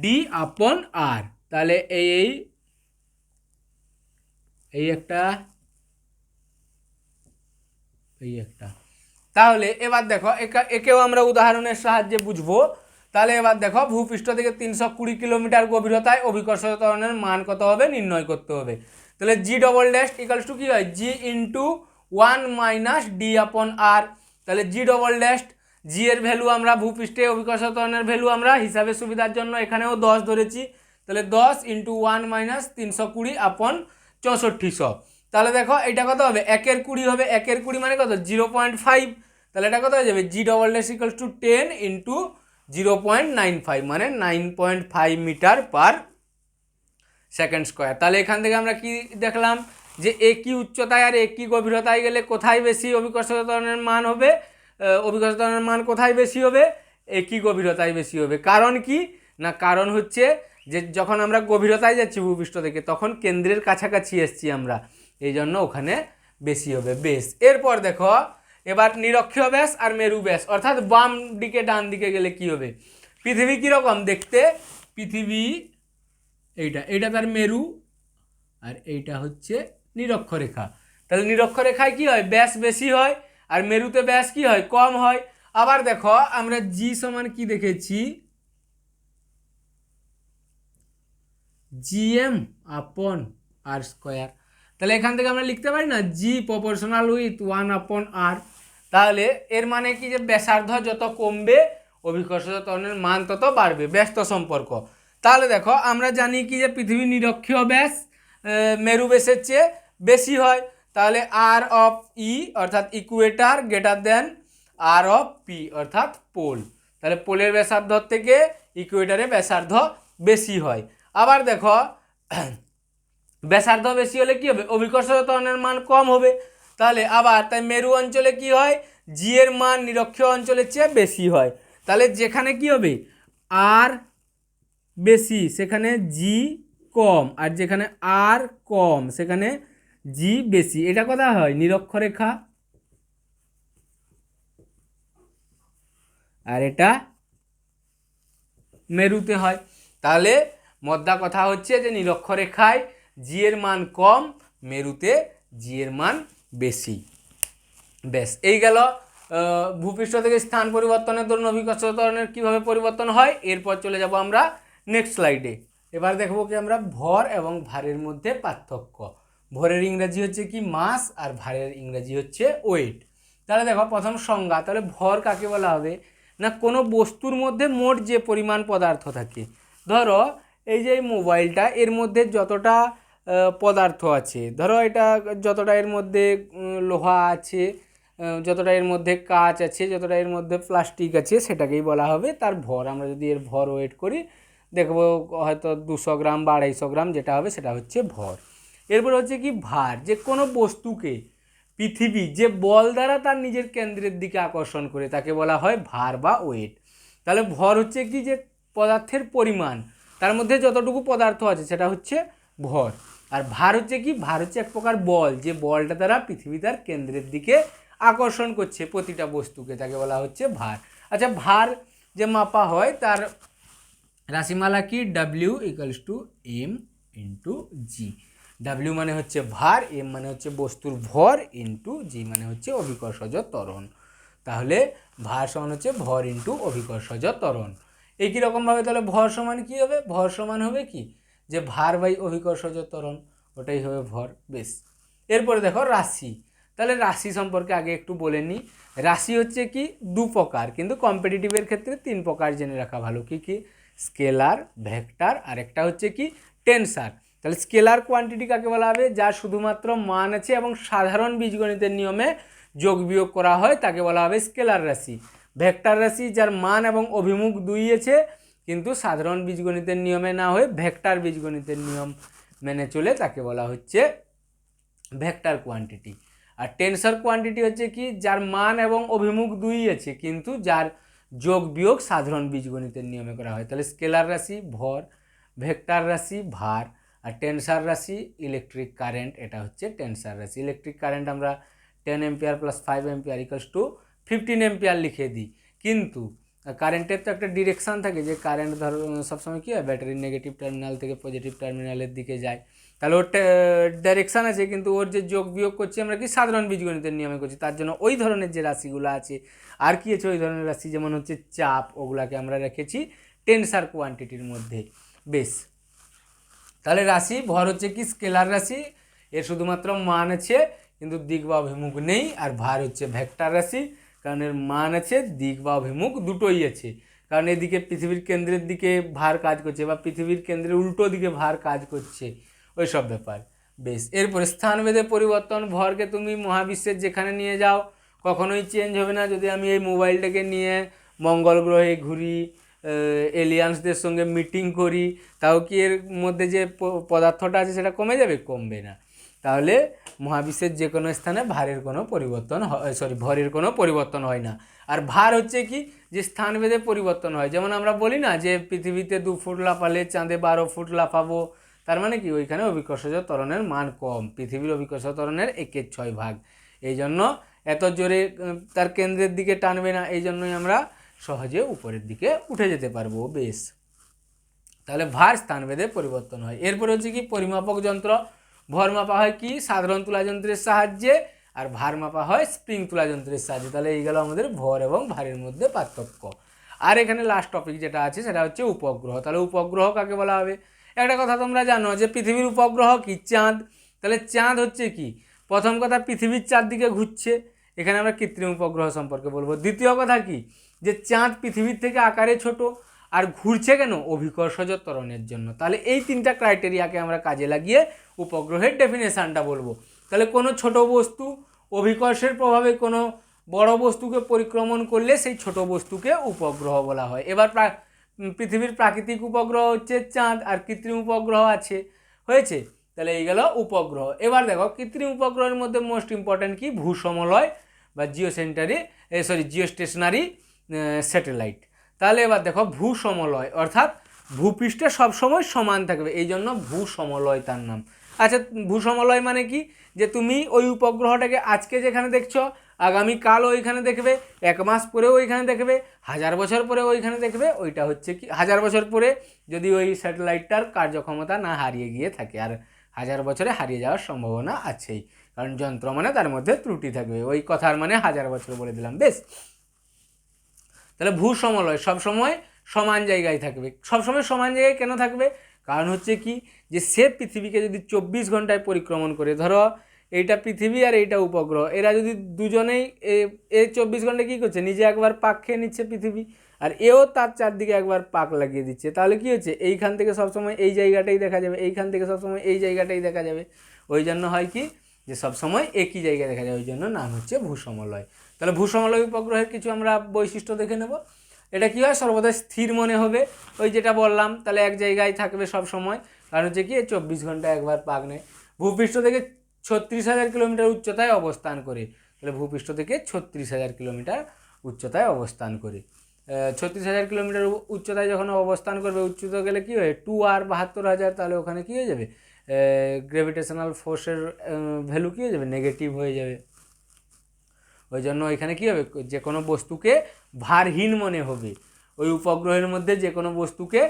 ডি আপন আর। তাহলে এই একটা তাহলে এবার দেখো একেও আমরা উদাহরণের সাহায্যে বুঝবো। তাহলে এবার দেখো ভূপৃষ্ঠ থেকে 320 কিলোমিটার গভীরতায় অভিকর্ষজ ত্বরণের মান কত হবে নির্ণয় করতে হবে। তাহলে জি ডবল ড্যাশ ইকুয়ালস টু কী হয় জি ইন্টু 1 মাইনাস ডি আপন আর। তাহলে জি ডবল ড্যাশ, জি এর ভ্যালু আমরা ভূপৃষ্ঠে অভিকর্ষজ ত্বরণের ভ্যালু আমরা হিসাবের সুবিধার জন্য এখানেও 10 ধরেছি। তাহলে 10 ইন্টু 1 মাইনাস 320 আপন 6400। তাহলে দেখো এটা কত হবে 1/20 হবে, 1/20 মানে কত 0.5। তাহলে এটা কত হয়ে যাবে G double dash equals to 10 into 0.95 মানে 9.5 মিটার পার সেকেন্ড স্কোয়ার। তাহলে এখান থেকে আমরা কি দেখলাম যে একই উচ্চতায় আর একই গভীরতায় গেলে কোথায় বেশি অভিকর্ষজ ত্বরণের মান হবে, অভিকর্ষজ ত্বরণের মান কোথায় বেশি হবে একই গভীরতায় বেশি হবে। কারণ কি না কারণ হচ্ছে যে যখন আমরা গভীরতায় যাচ্ছি ভূপৃষ্ঠ থেকে তখন কেন্দ্রের কাছাকাছি এসছি আমরা, এই জন্য ওখানে বেশি হবে। বেশ, এরপর দেখো এবার নিরক্ষীয় ব্যাস আর মেরু ব্যাস, অর্থাৎ বাম দিকে ডান দিকে গেলে কি হবে। পৃথিবী কীরকম দেখতে, পৃথিবী এইটা তার মেরু আর এইটা হচ্ছে নিরক্ষরেখা। তাহলে নিরক্ষরেখায় কি হয় ব্যাস বেশি হয় আর মেরুতে ব্যাস কি হয়, কম হয়। আবার দেখো আমরা জি সমান কি দেখেছি, জিএম আপন আর স্কোয়ার। তাহলে এখান থেকে আমরা লিখতে পারি না জি প্রপোর্শনাল উইথ 1/r। তাহলে এর মানে কি যে ব্যাসার্ধ যত কমবে অভিকর্ষজ ত্বরণের মান তত বাড়বে, ব্যস্ত সম্পর্ক। তাহলে দেখো আমরা জানি কি যে পৃথিবীর নিরক্ষীয় ব্যাস মেরু ব্যাসের চেয়ে বেশি হয়। তাহলে আর অফ ই অর্থাৎ equator greater than R of P অর্থাৎ পোল। তাহলে পোলের ব্যাসার্ধ থেকে ইকুয়েটারের ব্যাসার্ধ বেশি হয়। আবার দেখো ব্যাসার্ধ বেশি হলে কি হবে, অভিকর্ষজ ত্বরণের মান কম হবে। তাহলে আবার তাই মেরু অঞ্চলে কি হয়, জি এর মান নিরক্ষীয় অঞ্চলের চেয়ে বেশি হয়। তাহলে যেখানে কি হবে আর বেশি সেখানে জি কম, আর যেখানে আর কম সেখানে জি বেশি। এটা কথা হয় নিরক্ষরেখা, আর এটা মেরুতে হয়। তাহলে মধ্যা কথা হচ্ছে যে নিরক্ষরেখায় জি এর মান কম, মেরুতে জি এর মান বেশি। বেশ, এই গেল ভূপৃষ্ঠ থেকে স্থান পরিবর্তনের দরুন অভিকর্ষজ ত্বরণের কীভাবে পরিবর্তন হয়। এরপর চলে যাব আমরা নেক্সট স্লাইডে। এবার দেখবো কি আমরা ভর এবং ভারের মধ্যে পার্থক্য। ভরের ইংরাজি হচ্ছে কি মাস, আর ভারের ইংরাজি হচ্ছে ওয়েট। তাহলে দেখো প্রথম সংজ্ঞা। তাহলে ভর কাকে বলা হবে না, কোনো বস্তুর মধ্যে মোট যে পরিমাণ পদার্থ থাকে। ধরো এই যে এই মোবাইলটা, এর মধ্যে যতটা পদার্থ আছে, ধরো এটা যতটা এর মধ্যে লোহা আছে, যতটা এর মধ্যে কাঁচ আছে, যতটা এর মধ্যে প্লাস্টিক আছে, সেটাকেই বলা হবে তার ভর। আমরা যদি এর ভর ওয়েট করি দেখব হয়তো 200 গ্রাম বা 250 গ্রাম যেটা হবে সেটা হচ্ছে ভর। এরপর হচ্ছে কি ভার, যে কোনো বস্তুকে পৃথিবী যে বল দ্বারা তার নিজের কেন্দ্রের দিকে আকর্ষণ করে তাকে বলা হয় ভার বা ওয়েট। তাহলে ভর হচ্ছে কি যে পদার্থের পরিমাণ, তার মধ্যে যতটুকু পদার্থ আছে সেটা হচ্ছে ভর। আর ভার হচ্ছে কি, ভার হচ্ছে এক প্রকার বল, যে বলটা দ্বারা পৃথিবী তার কেন্দ্রের দিকে আকর্ষণ করছে প্রতিটা বস্তুকে, তাকে বলা হচ্ছে ভার। আচ্ছা, ভার যে মাপা হয় তার রাশিমালা কি, W equals to M into G. W মানে হচ্ছে ভার, এম মানে হচ্ছে বস্তুর ভর, ইন্টু জি মানে হচ্ছে অভিকর্ষজ ত্বরণ। তাহলে ভার সমান হচ্ছে ভর ইন্টু অভিকর্ষজ ত্বরণ। একই রকমভাবে তাহলে ভর সমান কি হবে, ভর সমান হবে কি যে ভার বাই অভিকর্ষজ ত্বরণ, ওটাই হবে ভর। বেশ, এরপরে দেখো রাশি। তাহলে রাশি সম্পর্কে আগে একটু বলে নিই। রাশি হচ্ছে কি দু প্রকার, কিন্তু কম্পিটিটিভের ক্ষেত্রে 3 প্রকার জেনে রাখা ভালো। কি কি, স্কেলার, ভেক্টর, আর একটা হচ্ছে কি টেনসার। তাহলে স্কেলার কোয়ান্টিটি কাকে বলা হবে, যার শুধুমাত্র মান আছে এবং সাধারণ বীজগণিতের নিয়মে যোগ বিয়োগ করা হয় তাকে বলা হবে স্কেলার রাশি। ভেক্টর রাশি যার মান এবং অভিমুখ দুই আছে কিন্তু সাধারণ বীজগণিতের নিয়মে না হয়ে ভেক্টর বীজগণিতের নিয়ম মেনে চলে তাকে বলা হচ্ছে ভেক্টর কোয়ান্টিটি। আর টেনসর কোয়ান্টিটি হচ্ছে কি যার মান এবং অভিমুখ দুই আছে কিন্তু যার যোগ বিয়োগ সাধারণ বীজগণিতের নিয়মে করা হয়। তাহলে স্কেলার রাশি ভর, ভেক্টর রাশি ভার, আর টেনসার রাশি ইলেকট্রিক কারেন্ট, এটা হচ্ছে টেনসার রাশি। ইলেকট্রিক কারেন্ট আমরা 10 ampere plus 5 ampere equals to 15 ampere লিখে দিই, কিন্তু কারেন্টের তো একটা ডিরেকশান থাকে, যে কারেন্ট ধরো সবসময় কী হয় ব্যাটারির নেগেটিভ টার্মিনাল থেকে পজিটিভ টার্মিনালের দিকে যায়। তাহলে ওর ডাইরেকশান আছে, কিন্তু ওর যে যোগ বিয়োগ করছি আমরা কি সাধারণ বীজগণিতের নিয়মে করছি, তার জন্য ওই ধরনের যে রাশিগুলো আছে আর কি আছে ওই ধরনের রাশি যেমন হচ্ছে চাপ, ওগুলাকে আমরা রেখেছি টেনসার কোয়ান্টিটির মধ্যে। বেশ, তাহলে রাশি ভর হচ্ছে কি স্কেলার রাশি, এর শুধুমাত্র মান আছে কিন্তু দিক বা অভিমুখ নেই। আর ভার হচ্ছে ভেক্টর রাশি, কারণ এর মান আছে, দিক বা অভিমুখ দুটোই আছে, কারণ এদিকে পৃথিবীর কেন্দ্রের দিকে ভার কাজ করছে বা পৃথিবীর কেন্দ্রের উল্টো দিকে ভার কাজ করছে, ওই সব ব্যাপার। বেশ, এরপরে স্থানভেদে পরিবর্তন। ভরকে তুমি মহাবিশ্বের যেখানে নিয়ে যাও কখনোই চেঞ্জ হবে না। যদি আমি এই মোবাইলটাকে নিয়ে মঙ্গল গ্রহে ঘুরি, এলিয়ান্সদের সঙ্গে মিটিং করি, তাও কি এর মধ্যে যে পদার্থটা আছে সেটা কমে যাবে? কমবে না। তাহলে মহাবিশ্বের যে কোনো স্থানে ভারের কোনো পরিবর্তন ভরের কোনো পরিবর্তন হয় না। আর ভার হচ্ছে কি যে স্থানভেদে পরিবর্তন হয়। যেমন আমরা বলি না যে পৃথিবীতে 2 ফুট লাফালে চাঁদে 12 ফুট লাফাবো, তার মানে কি ওইখানে অভিকর্ষজ ত্বরণের মান কম, পৃথিবীর অভিকর্ষজ ত্বরণের 1/6 ভাগ। এই জন্য এত জোরে তার কেন্দ্রের দিকে টানবে না, এই জন্যই আমরা সহজে উপরের দিকে উঠে যেতে পারবো। বেশ, তাহলে ভার স্থানভেদে পরিবর্তন হয়। এরপর হচ্ছে কি পরিমাপক যন্ত্র। ভর মাপা হয় কি সাধারণ তুলা যন্ত্রের সাহায্যে, আর ভার মাপা হয় স্প্রিং তোলা যন্ত্রের সাহায্যে। তাহলে এই গেল আমাদের ভর এবং ভারের মধ্যে পার্থক্য। আর এখানে লাস্ট টপিক যেটা আছে সেটা হচ্ছে উপগ্রহ। তাহলে উপগ্রহ কাকে বলা হবে? একটা কথা তোমরা জানো যে পৃথিবীর উপগ্রহ কি? চাঁদ। তাহলে চাঁদ হচ্ছে কি? প্রথম কথা, পৃথিবীর চারদিকে ঘুরছে, এখানে আমরা কৃত্রিম উপগ্রহ সম্পর্কে বলবো। দ্বিতীয় কথা কি? যে চাঁদ পৃথিবীর থেকে আকারে ছোট, আর ঘুরছে কেন? অভিকর্ষজ ত্বরণের জন্য। তাহলে এই তিনটা ক্রাইটেরিয়াকে আমরা কাজে লাগিয়ে উপগ্রহের ডেফিনেশানটা বলবো। তাহলে কোনো ছোট বস্তু অভিকর্ষের প্রভাবে কোনো বড় বস্তুকে পরিক্রমণ করলে সেই ছোট বস্তুকে উপগ্রহ বলা হয়। এবার পৃথিবীর প্রাকৃতিক উপগ্রহ হচ্ছে চাঁদ, আর কৃত্রিম উপগ্রহ আছে, হয়েছে। তাহলে এই গেল উপগ্রহ। এবার দেখো কৃত্রিম উপগ্রহের মধ্যে মোস্ট ইম্পর্ট্যান্ট কি? ভূসমলয় বা জিওস্টেশনারি স্যাটেলাইট। তাহলে এবার দেখো ভূসমলয় অর্থাৎ ভূপৃষ্ঠে সবসময় সমান থাকবে, এই জন্য ভূসমলয় তার নাম। আচ্ছা, ভূসমলয় মানে কি? যে তুমি ওই উপগ্রহটাকে আজকে যেখানে দেখছো আগামীকাল ওইখানে দেখবে, 1 মাস পরেও ওইখানে দেখবে, 1000 বছর পরে ওইখানে দেখবে। ওইটা হচ্ছে কি? 1000 বছর পরে যদি ওই স্যাটেলাইটটার কার্যক্ষমতা না হারিয়ে গিয়ে থাকে, আর 1000 বছরে হারিয়ে যাওয়ার সম্ভাবনা আছেই, কারণ যন্ত্র মানে তার মধ্যে ত্রুটি থাকবে। ওই কথার মানে 1000 বছর বলে দিলাম। বেশ, তাহলে ভূসমলয় সবসময় সমান জায়গায় থাকবে। সবসময় সমান জায়গায় কেন থাকবে? কারণ হচ্ছে কি? যে সে পৃথিবীকে যদি 24 ঘন্টায় পরিক্রমণ করে, ধরো এইটা পৃথিবী আর এইটা উপগ্রহ, এরা যদি দুজনেই 24 ঘন্টায় কী করছে? নিজে একবার পাক খেয়ে নিচ্ছে পৃথিবী, আর এও তার চারদিকে একবার পাক লাগিয়ে দিচ্ছে। তাহলে কী হচ্ছে? এইখান থেকে সবসময় এই জায়গাটাই দেখা যাবে, এইখান থেকে সবসময় এই জায়গাটাই দেখা যাবে। ওই জন্য হয় কি? যে সবসময় একই জায়গায় দেখা যায়, ওই জন্য নাম হচ্ছে ভূসমলয়। তাহলে ভূসমলয় উপগ্রহের কিছু আমরা বৈশিষ্ট্য দেখে নেব। এটা কী হয়? সর্বদা স্থির মনে হবে, ওই যেটা বললাম। তাহলে এক জায়গায় থাকবে সব সময়, কারণ হচ্ছে কি? 24 ঘন্টা একবার পাক নেয়। ভূপৃষ্ঠ থেকে 36,000 কিলোমিটার উচ্চতায় অবস্থান করে। তাহলে ভূপৃষ্ঠ থেকে 36,000 কিলোমিটার উচ্চতায় অবস্থান করে। 36,000 কিলোমিটার উচ্চতায় যখন অবস্থান করবে, উচ্চতা গেলে কী হয়? 2r 72,000। তাহলে ওখানে কী হয়ে যাবে? গ্র্যাভিটেশনাল ফোর্সের ভ্যালু কী হয়ে যাবে? নেগেটিভ হয়ে যাবে। ওই জন্য এখানে কী হবে? যে কোনো বস্তুকে ভারহীন মনে হবে। ওই উপগ্রহের মধ্যে যে কোনো বস্তুকে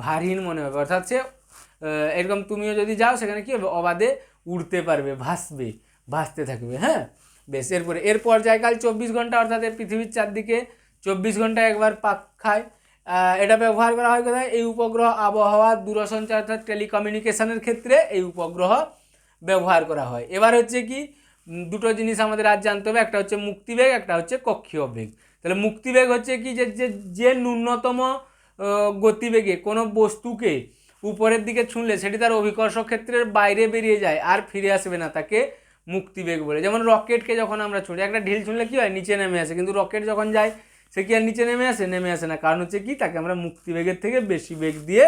ভারহীন মনে হবে, অর্থাৎ সে এরকম তুমিও যদি যাও সেখানে কী হবে? অবাধে উড়তে পারবে, ভাসতে থাকবে। হ্যাঁ, বেশ। এর পর্যায়কাল 24 ঘন্টা, অর্থাৎ পৃথিবীর চারদিকে 24 ঘন্টায় একবার পাক খায়। এটা ব্যবহার করা হয় কোথায়? এই উপগ্রহ আবহাওয়া, দূরসঞ্চার অর্থাৎ টেলিকমিউনিকেশনের ক্ষেত্রে এই উপগ্রহ ব্যবহার করা হয়। এবার হচ্ছে কি? দুটো জিনিস আমাদের আজ জানতে হবে, একটা হচ্ছে মুক্তিবেগ, একটা হচ্ছে কক্ষীয় বেগ। তাহলে মুক্তিবেগ হচ্ছে কি? যে ন্যূনতম গতিবেগে কোনো বস্তুকে উপরের দিকে ছুঁড়লে সেটি তার অভিকর্ষ ক্ষেত্রের বাইরে বেরিয়ে যায় আর ফিরে আসবে না, তাকে মুক্তিবেগ বলে। যেমন রকেটকে যখন আমরা ছুঁড়ি, একটা ঢিল ছুঁড়লে কী হয়? নিচে নেমে আসে, কিন্তু রকেট যখন যায় সে কি আর নিচে নেমে আসে না। কারণ হচ্ছে কি? তাকে আমরা মুক্তিবেগের থেকে বেশি বেগ দিয়ে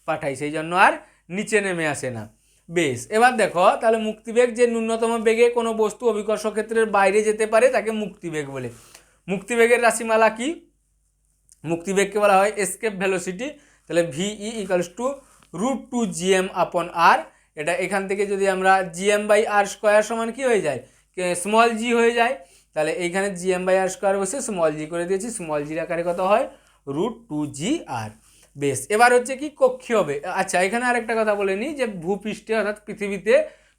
পাঠাই, সেই জন্য আর নিচে নেমে আসে না। বেশ, এবার দেখো তাহলে মুক্তিবেগ, যে ন্যূনতম বেগে কোনো বস্তু অভিকর্ষ ক্ষেত্রের বাইরে যেতে পারে তাকে মুক্তিবেগ বলে। মুক্তিবেগের রাশিমালা কি? মুক্তিবেগকে বলা হয় এসকেপ ভেলোসিটি। তাহলে VE = √2gm/r। এটা এখান থেকে যদি আমরা gm/r² সমান কি হয়ে যায়? স্মল জি হয়ে যায়। তাহলে এইখানে gm/r² বসে স্মল জি করে দিয়েছি, স্মল জির আকারে কত হয়? √2gr। বেশ, এবার হচ্ছে কি? কক্ষীয় বেগ। আচ্ছা, এখানে আরেকটা কথা বলে নিই, যে ভূপৃষ্ঠে অর্থাৎ পৃথিবীতে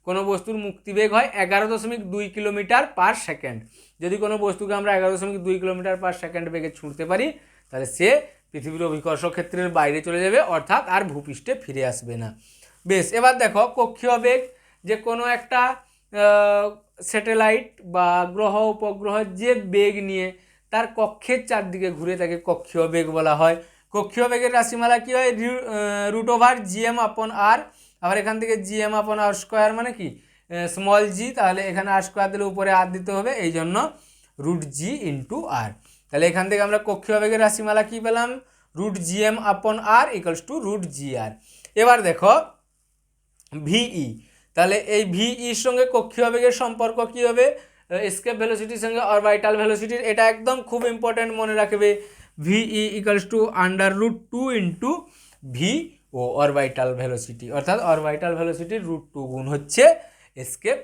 কোনো বস্তুর মুক্তিবেগ হয় 11.2 কিলোমিটার পার সেকেন্ড। যদি কোনো বস্তুকে আমরা 11.2 কিলোমিটার পার সেকেন্ড বেগে ছুঁড়তে পারি, তাহলে সে পৃথিবীর অভিকর্ষ ক্ষেত্রের বাইরে চলে যাবে, অর্থাৎ আর ভূপৃষ্ঠে ফিরে আসবে না। বেশ, এবার দেখো কক্ষীয় বেগ, যে কোনো একটা স্যাটেলাইট বা গ্রহ উপগ্রহ যে বেগ নিয়ে তার কক্ষের চারদিকে ঘুরে তাকে কক্ষীয় বেগ বলা হয়। কক্ষীয় বেগের রাশিমালা কী হয়? √gm/r। আবার এখান থেকে gm/r² মানে কি? স্মল জি। তাহলে এখানে r² দিলে উপরে r দিতে হবে, এই জন্য √g/r। তাহলে এখান থেকে আমরা কক্ষীয় বেগের রাশিমালা কী পেলাম? √gm/r = √gr। এবার দেখো VE। তাহলে এই VEর সঙ্গে কক্ষীয় বেগের সম্পর্ক কী হবে? এসকেপ ভেলোসিটির সঙ্গে অরবিটাল ভেলোসিটির। এটা একদম খুব ইম্পর্ট্যান্ট, মনে রাখবে। VE = √2 v ও অরবিটাল ভেলোসিটি, অর্থাৎ অরবিটাল ভেলোসিটির √2 গুণ হচ্ছে এসকেপ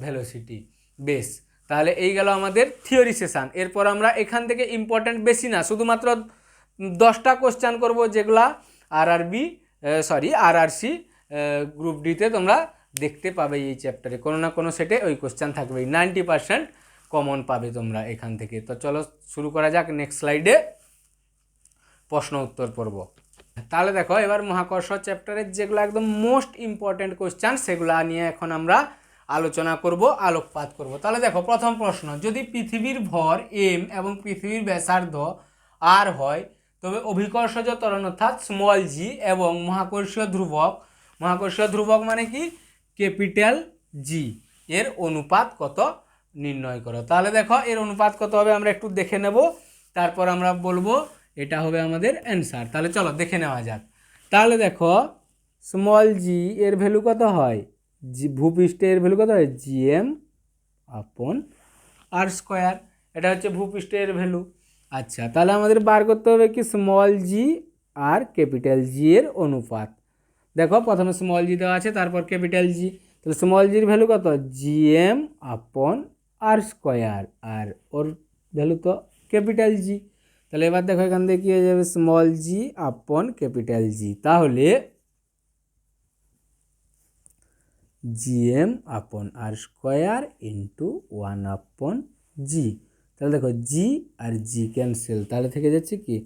ভেলোসিটি। বেশ, তাহলে এই গেল আমাদের থিওরি সেশান। এরপর আমরা এখান থেকে ইম্পর্ট্যান্ট, বেশি না, শুধুমাত্র 10টা কোশ্চেন করব, যেগুলা RRC গ্রুপ ডিতে তোমরা দেখতে পাবে এই চ্যাপ্টারে, কোনো না কোনো সেটে ওই কোশ্চেন থাকবেই, 90% কমন পাবে তোমরা এখান থেকে। তো চলো শুরু করা যাক নেক্সট স্লাইডে প্রশ্ন উত্তর পর্ব। তাহলে দেখো এবার মহাকর্ষ চ্যাপ্টারের যেগুলো একদম মোস্ট ইম্পর্টেন্ট কোশ্চেন সেগুলো নিয়ে এখন আমরা আলোচনা করব, আলোকপাত করব। তাহলে দেখো প্রথম প্রশ্ন, যদি পৃথিবীর ভর m এবং পৃথিবীর ব্যাসার্ধ r হয় তবে অভিকর্ষজ ত্বরণ অর্থাৎ স্মল জি এবং মহাকর্ষীয় ধ্রুবক মানে কি ক্যাপিটাল জি এর অনুপাত কত নির্ণয় করো। তাহলে দেখো এর অনুপাত কত হবে আমরা একটু দেখে নেব, তারপর আমরা বলবো এটা হবে আমাদের অ্যান্সার। তাহলে চলো দেখে নেওয়া যাক। তাহলে দেখো স্মল জি এর ভ্যালু কত হয়, জি ভূপৃষ্ঠের ভ্যালু কত হয় gm আপন r স্কোয়ার, এটা হচ্ছে ভূপৃষ্ঠের ভ্যালু। আচ্ছা তাহলে আমাদের বার করতে হবে কি স্মল জি আর ক্যাপিটাল জি এর অনুপাত। দেখো প্রথমে স্মল জি দেওয়া আছে, তারপর ক্যাপিটাল জি, তাহলে স্মল জির ভ্যালু কত gm আপন r স্কোয়ার, আর ওর ভ্যালু তো ক্যাপিটাল জি। তাহলে এবার দেখো এখান থেকে কী হয়ে যাবে স্মল জি আপন ক্যাপিটাল জি, তাহলে gm আপন r স্কোয়ার ইন্টু 1 আপন জি। তাহলে দেখো জি আর জি ক্যান্সেল, তাহলে থেকে যাচ্ছে কি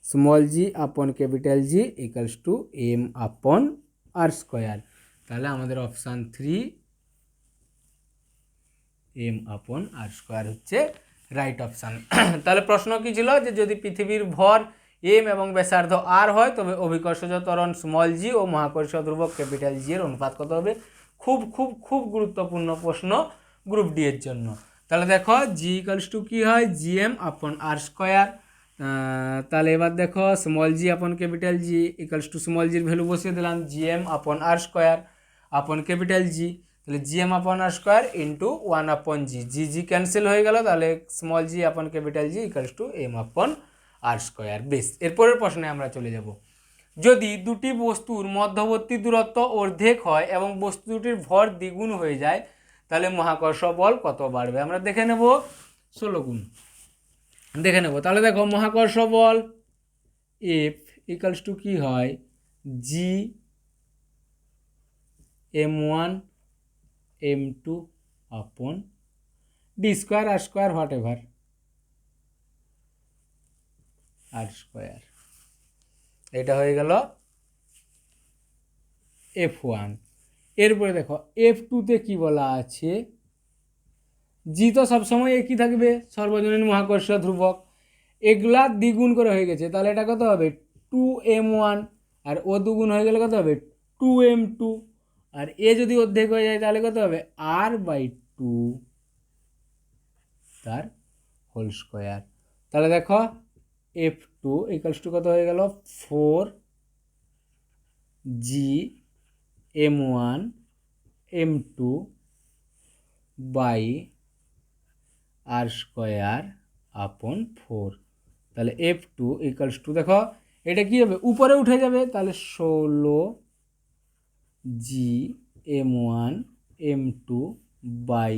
small G upon capital G equals to M upon R square. তাহলে আমাদের option 3 M upon R square হচ্ছে রাইট অপশান। তাহলে প্রশ্ন কি ছিল যে যদি পৃথিবীর ভর এম এবং ব্যাসার্ধ আর হয় তবে অভিকর্ষজ ত্বরণ স্মল জি ও মহাকর্ষীয় ধ্রুবক ক্যাপিটাল জি এর অনুপাত কত হবে। খুব খুব খুব গুরুত্বপূর্ণ প্রশ্ন গ্রুপ ডি এর জন্য। তাহলে দেখো জি ইকালস টু কী হয় জিএম আপন আর স্কোয়ার। তাহলে এবার দেখো small G upon capital G equals two small জির ভ্যালু বসিয়ে দিলাম জিএম আপন আর স্কোয়ার আপন ক্যাপিটাল জি, তাহলে জিএম আপন আর স্কোয়ার ইন্টু 1 আপন জি, জি জি ক্যান্সেল হয়ে গেল, তাহলে small G upon capital G equals to M upon R square. বেশ, এরপরের প্রশ্নে আমরা চলে যাব। যদি দুটি বস্তুর মধ্যবর্তী দূরত্ব অর্ধেক হয় এবং বস্তু দুটির ভর দ্বিগুণ হয়ে যায় তাহলে মহাকর্ষ বল কত বাড়বে। আমরা দেখে নেব 16 গুণ দেখে নেব। তাহলে দেখো মহাকর্ষ বল এফ ইকালস টু কী হয় G m1 m2 upon D square R square whatever R square, এটা হয়ে গেল F1। এরপরে দেখো F2তে কি বলা আছে, জি তো সবসময় একই থাকবে সর্বজনীন মহাকর্ষীয় ধ্রুবক, এগুলা দ্বিগুণ করে হয়ে গেছে, তাহলে এটা কত হবে 2m1 আর ও দুগুণ হয়ে গেলে কত হবে 2m2, আর এ যদি অর্ধেক হয়ে যায় তাহলে কত হবে r/2 তার হোল স্কোয়ার। তাহলে দেখো F2 ইকালস টু কত হয়ে গেল 4gm1 m2 by R square আপন 4। তাহলে F2 ইকালস টু দেখো এটা কী হবে উপরে উঠে যাবে, তাহলে 16gm1 m2 by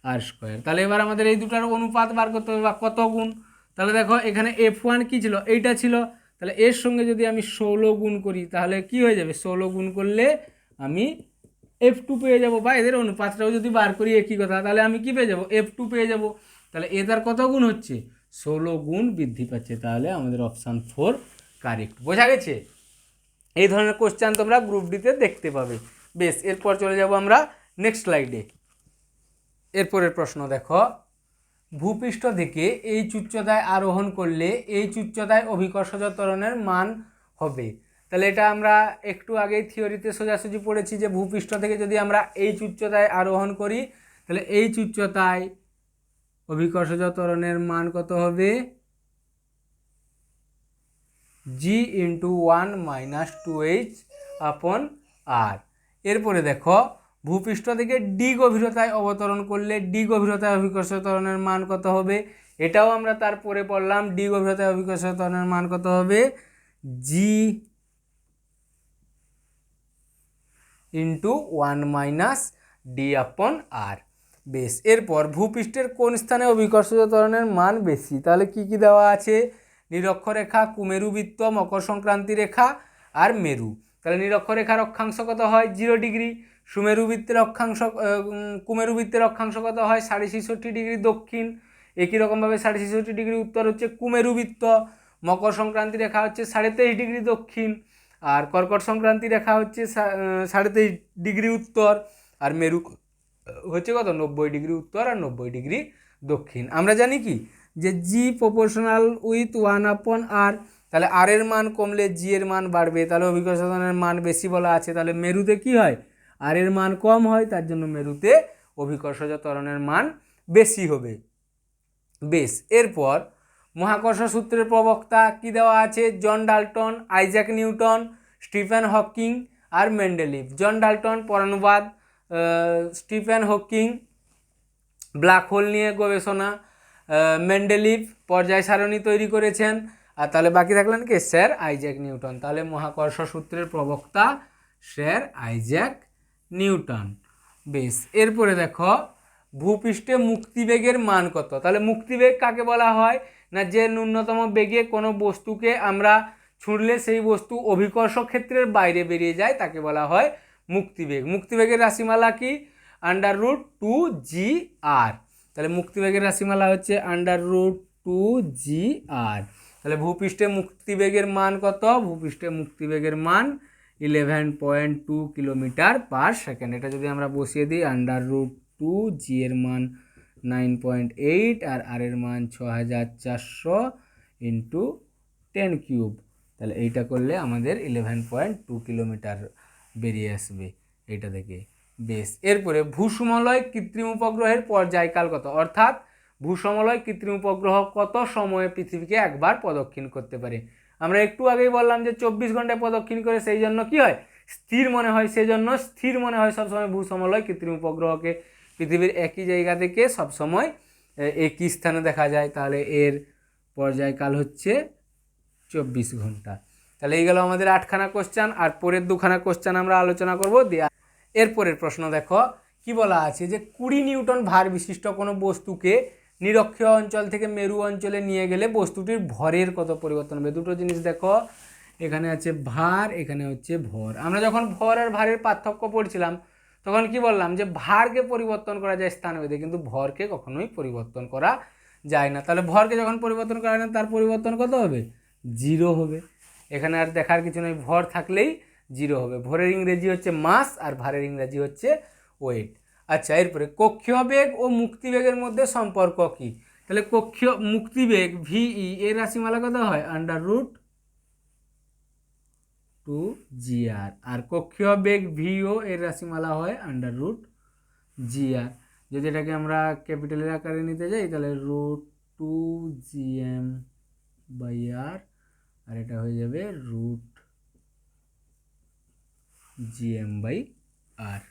R square. তাহলে এবার আমাদের এই দুটার অনুপাত বার করতে হবে বা কত গুণ। তাহলে দেখো এখানে F1 কী ছিল এইটা ছিল, তাহলে এর সঙ্গে যদি আমি 16 গুণ করি তাহলে কি হয়ে যাবে 16 গুণ করলে আমি F2 পেয়ে যাব, বা এদের অনুপাতটাও যদি বার করি একই কথা, তাহলে আমি কি পেয়ে যাব F2 পেয়ে যাব। তাহলে এটার কত গুণ হচ্ছে 16 গুণ বৃদ্ধি পাচ্ছে, তাহলে আমাদের অপশান 4 কারেক্ট। বোঝা গেছে? এই ধরনের কোশ্চেন তোমরা গ্রুপ ডিতে দেখতে পাবে। বেশ, এরপর চলে যাব আমরা নেক্সট স্লাইডে। এরপরের প্রশ্ন দেখো, ভূপৃষ্ঠ থেকে এই উচ্চতায় আরোহণ করলে এই উচ্চতায় অভিকর্ষজ ত্বরণের মান হবে। তাহলে এটা আমরা একটু আগেই থিওরিতে সোজাসুজি পড়েছি যে ভূপৃষ্ঠ থেকে যদি আমরা এই উচ্চতায় আরোহণ করি তাহলে এই উচ্চতায় অভিকর্ষজ ত্বরণের মান কত হবে জি ইন্টু 1 - 2h আপন আর। এরপরে দেখো ভূপৃষ্ঠ থেকে ডি গভীরতায় অবতরণ করলে ডি গভীরতায় অভিকর্ষজ ত্বরণের মান কত হবে, এটাও আমরা তারপরে পড়লাম। ডি গভীরতায় অভিকর্ষজ ত্বরণের মান কত হবে জি ইন্টু 1 - ডি আপন আর। বেশ, এরপর ভূপৃষ্ঠের কোন স্থানে অভিকর্ষজ ত্বরণের মান বেশি, তাহলে কি কি দেওয়া আছে নিরক্ষরেখা, কুমেরুবৃত্ত, মকর সংক্রান্তি রেখা আর মেরু। তাহলে নিরক্ষরেখার অক্ষাংশ কত হয় 0 ডিগ্রি, সুমেরু বৃত্তের অক্ষাংশ কুমেরু বৃত্তের অক্ষাংশ কত হয় 66.5 দক্ষিণ। একই রকমভাবে 66.5 উত্তর হচ্ছে কুমেরু বৃত্ত। মকর সংক্রান্তি রেখা হচ্ছে 23.5 দক্ষিণ, আর কর্কট সংক্রান্তি রেখা হচ্ছে 23.5 উত্তর, আর মেরু হচ্ছে কত 90 উত্তর আর 90 দক্ষিণ। আমরা জানি কি যে জি প্রপোর্শনাল উইথ 1/r, তাহলে আর এর মান কমলে জি এর মান বাড়বে, তাহলে অভিকর্ষ ত্বরণের মান বেশি বলা আছে, তাহলে মেরুতে কি হয় আর এর মান কম হয়, তার জন্য মেরুতে অভিকর্ষজ ত্বরণের মান বেশি হবে। বেশ, এরপর মহাকর্ষ সূত্রের প্রবক্তা কি দেওয়া আছে, John Dalton, Isaac Newton, Stephen Hawking আর মেন্ডেলিভ। জন ডাল্টন পরানুবাদ, স্টিফেন হকিং ব্ল্যাক হোল নিয়ে গবেষণা, মেন্ডেলিভ পর্যায় সারণী তৈরি করেছেন, আর তাহলে বাকি থাকলেন কি স্যার আইজ্যাক নিউটন। তাহলে মহাকর্ষ সূত্রের প্রবক্তা স্যার আইজ্যাক নিউটন। বেশ, এরপরে দেখো ভূপৃষ্ঠে মুক্তিবেগের মান কত। তাহলে মুক্তিবেগ কাকে বলা হয় না, যে ন্যূনতম বেগে কোনো বস্তুকে আমরা ছুঁড়লে সেই বস্তু অভিকর্ষ ক্ষেত্রের বাইরে বেরিয়ে যায় তাকে বলা হয় মুক্তিবেগ। মুক্তিবেগের রাশিমালা কি √2gr। তাহলে মুক্তিবেগের রাশিমালা হচ্ছে √2gr। তাহলে ভূপৃষ্ঠে মুক্তিবেগের মান কত, ভূপৃষ্ঠে মুক্তিবেগের মান 11.2 কিলোমিটার/সেকেন্ড। এটা যদি আমরা বসিয়ে দিই √2g এর মান 9.8 আর আর এর মান 6400 × 10³ তাহলে এইটা করলে আমাদের 11.2 কিলোমিটার বেরিয়ে আসবে এইটা থেকে। বেশ, এরপরে ভূসমলয় কৃত্রিম উপগ্রহের পর্যায়কাল কত, অর্থাৎ ভূসমলয় কৃত্রিম উপগ্রহ কত সময়ে পৃথিবীকে একবার প্রদক্ষিণ করতে পারে। আমরা একটু আগেই বললাম যে 24 ঘন্টায় প্রদক্ষিণ করে, সেই জন্য কি হয় স্থির মনে হয়, সেই জন্য স্থির মনে হয় সবসময় ভূসমলয় কৃত্রিম উপগ্রহকে। পৃথিবীর একই জায়গা থেকে সবসময় একই স্থানে দেখা যায়, তাহলে এর পর্যায়কাল হচ্ছে 24 ঘন্টা। তাহলে এই গেল আমাদের 8খানা কোশ্চেন, আর পরের 2খানা কোশ্চেন আমরা আলোচনা করব। এরপরের প্রশ্ন দেখো কি বলা আছে যে 20 নিউটন ভার বিশিষ্ট কোনো বস্তুকে নিরক্ষীয় অঞ্চল থেকে মেরু অঞ্চলে নিয়ে গেলে বস্তুটির ভরের কত পরিবর্তন হবে। দুটো জিনিস দেখো, এখানে আছে ভার, এখানে হচ্ছে ভর। আমরা যখন ভর আর ভারের পার্থক্য পড়ছিলাম তখন কি বললাম যে ভারকে পরিবর্তন করা যায় স্থানভেদে, কিন্তু ভরকে কখনোই পরিবর্তন করা যায় না। তাহলে ভরকে যখন পরিবর্তন করা যায় না তার পরিবর্তন কত হবে 0 হবে। এখানে আর দেখার কিছু নেই, ভর থাকলেই 0 হবে। ভরের ইংরেজি হচ্ছে মাস আর ভারের ইংরেজি হচ্ছে ওয়েট। আচ্ছা, এরপরে কক্ষীয় বেগ ও মুক্তিবেগের মধ্যে সম্পর্ক কি। তাহলে কক্ষীয় মুক্তিবেগ ভিই এর রাশিমালা কত হয় √2gr, আর কক্ষীয় বেগ ভিও এর রাশিমালা হয় √gr। যদি এটাকে আমরা ক্যাপিটালের আকারে নিতে যাই তাহলে √2gm/r, আর এটা হয়ে যাবে √gm/r।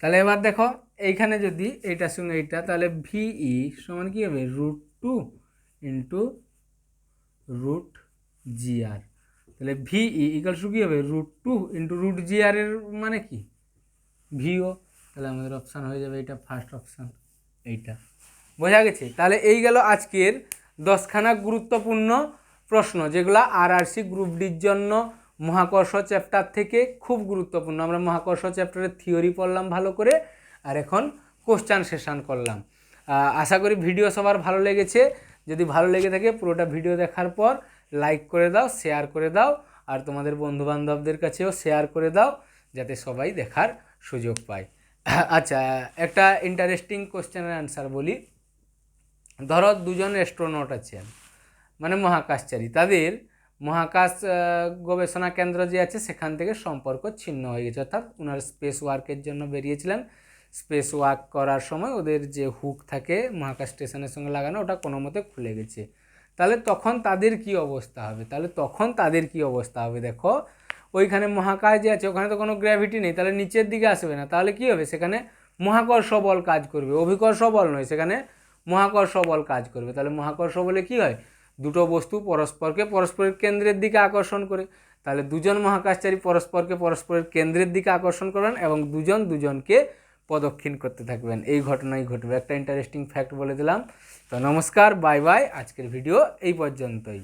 তাহলে এবার দেখো এইখানে যদি এইটার সঙ্গে এইটা, তাহলে ভিই সমান কি হবে √2 × √gr। তাহলে ভিই ইকুয়ালস টু কী হবে √2 × √gr এর মানে কি ভিও। তাহলে আমাদের অপশান হয়ে যাবে এটা ফার্স্ট অপশান, এইটা বোঝা গেছে। তাহলে এই গেল আজকের 10খানা গুরুত্বপূর্ণ প্রশ্ন, যেগুলো আরআরসি গ্রুপ ডির জন্য মহাকর্ষ চ্যাপ্টার থেকে খুব গুরুত্বপূর্ণ। আমরা মহাকর্ষ চ্যাপ্টারের থিওরি পড়লাম ভালো করে, আর এখন কোশ্চেন সেশন করলাম। আশা করি ভিডিও সবার ভালো লেগেছে। যদি ভালো লেগে থাকে পুরোটা ভিডিও দেখার পর লাইক করে দাও, শেয়ার করে দাও, আর তোমাদের বন্ধুবান্ধবদের কাছেও শেয়ার করে দাও যাতে সবাই দেখার সুযোগ পায়। আচ্ছা, একটা ইন্টারেস্টিং কোশ্চেনের অ্যান্সার বলি। ধরো দুজন অ্যাস্ট্রোনট আছেন, মানে মহাকাশচারী, তাদের মহাকাশ গবেষণা কেন্দ্র যে আছে সেখান থেকে সম্পর্ক ছিন্ন হয়ে গেছে, অর্থাৎ ওনার স্পেস ওয়ার্কের জন্য বেরিয়েছিলেন। স্পেস ওয়ার্ক করার সময় ওদের যে হুক থাকে মহাকাশ স্টেশনের সঙ্গে লাগানো, ওটা কোনো মতে খুলে গেছে। তাহলে তখন তাদের কি অবস্থা হবে, দেখো ওইখানে মহাকাশ যে আছে ওখানে তো কোনো গ্র্যাভিটি নেই, তাহলে নিচের দিকে আসবে না। তাহলে কি হবে, সেখানে মহাকর্ষ বল কাজ করবে, অভিকর্ষ বল নয়, সেখানে মহাকর্ষ বল কাজ করবে। তাহলে মহাকর্ষ বলে কি হয়, দুটো বস্তু পরস্পরের কেন্দ্রের দিকে আকর্ষণ করে। তাহলে দুজন মহাকাশচারী পরস্পরের কেন্দ্রের দিকে আকর্ষণ করবেন এবং দুজন দুজনকে প্রদক্ষিণ করতে থাকবেন, এই ঘটনাই ঘটবে। একটা ইন্টারেস্টিং ফ্যাক্ট বলে দিলাম। তো নমস্কার, বাই বাই, আজকের ভিডিও এই পর্যন্তই।